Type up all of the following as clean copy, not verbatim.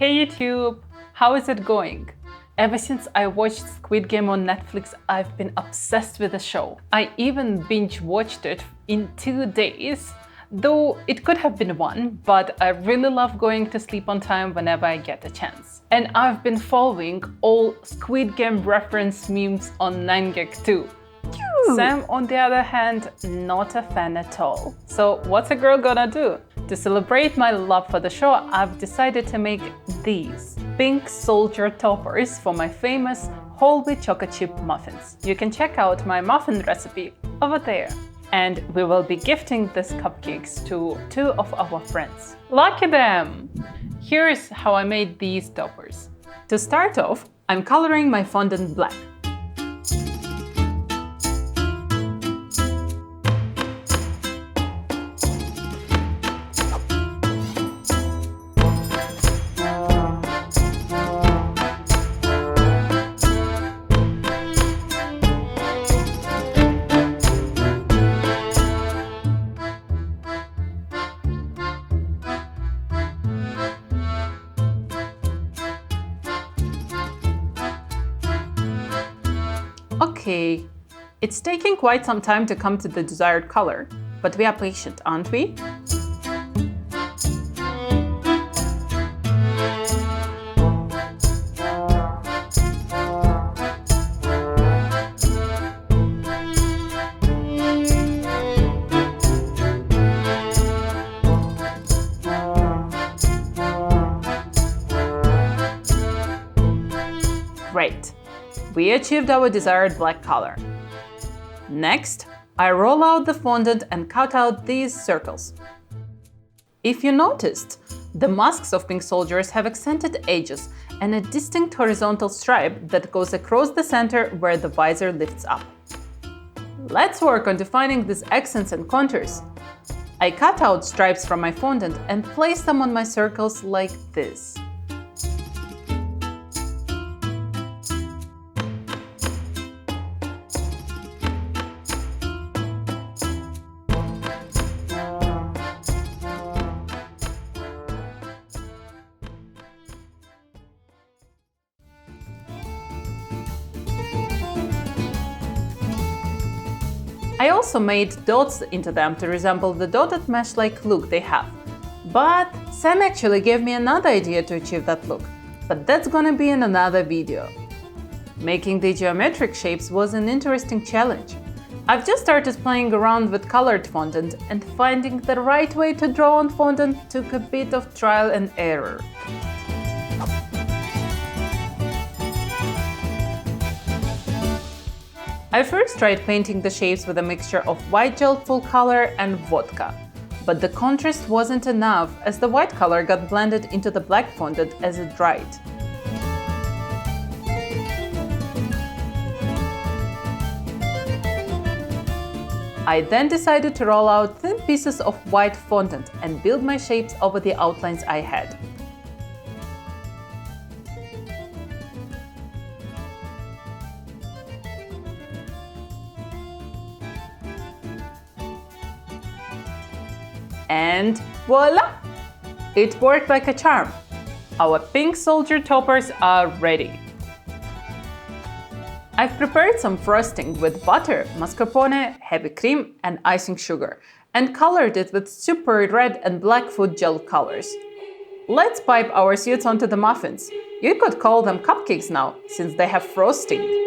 Hey YouTube, how is it going? Ever since I watched Squid Game on Netflix, I've been obsessed with the show. I even binge-watched it in 2 days, though it could have been one, but I really love going to sleep on time whenever I get a chance. And I've been following all Squid Game reference memes on 9gag too. Sam, on the other hand, not a fan at all. So what's a girl gonna do? To celebrate my love for the show, I've decided to make these pink soldier toppers for my famous whole wheat chocolate chip muffins. You can check out my muffin recipe over there. And we will be gifting these cupcakes to 2 of our friends. Lucky them! Here's how I made these toppers. To start off, I'm coloring my fondant black. Okay, it's taking quite some time to come to the desired color, but we are patient, aren't we? Great! We achieved our desired black color. Next, I roll out the fondant and cut out these circles. If you noticed, the masks of pink soldiers have accented edges and a distinct horizontal stripe that goes across the center where the visor lifts up. Let's work on defining these accents and contours. I cut out stripes from my fondant and place them on my circles like this. I also made dots into them to resemble the dotted mesh-like look they have. But Sam actually gave me another idea to achieve that look, but that's gonna be in another video. Making the geometric shapes was an interesting challenge. I've just started playing around with colored fondant, and finding the right way to draw on fondant took a bit of trial and error. I first tried painting the shapes with a mixture of white gel full color and vodka, but the contrast wasn't enough as the white color got blended into the black fondant as it dried. I then decided to roll out thin pieces of white fondant and build my shapes over the outlines I had. And voila! It worked like a charm. Our pink soldier toppers are ready. I've prepared some frosting with butter, mascarpone, heavy cream, and icing sugar, and colored it with super red and black food gel colors. Let's pipe our sweets onto the muffins. You could call them cupcakes now, since they have frosting.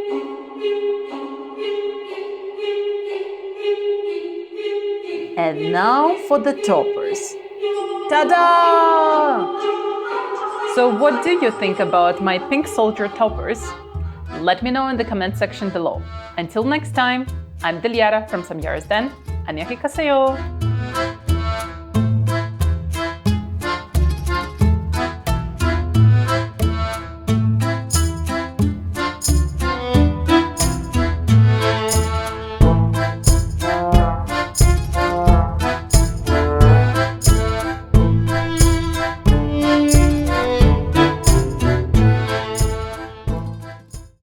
And now for the toppers. Ta-da! So what do you think about my pink soldier toppers? Let me know in the comment section below. Until next time, I'm Dilyara from Samyara's Den. 안녕히 가세요.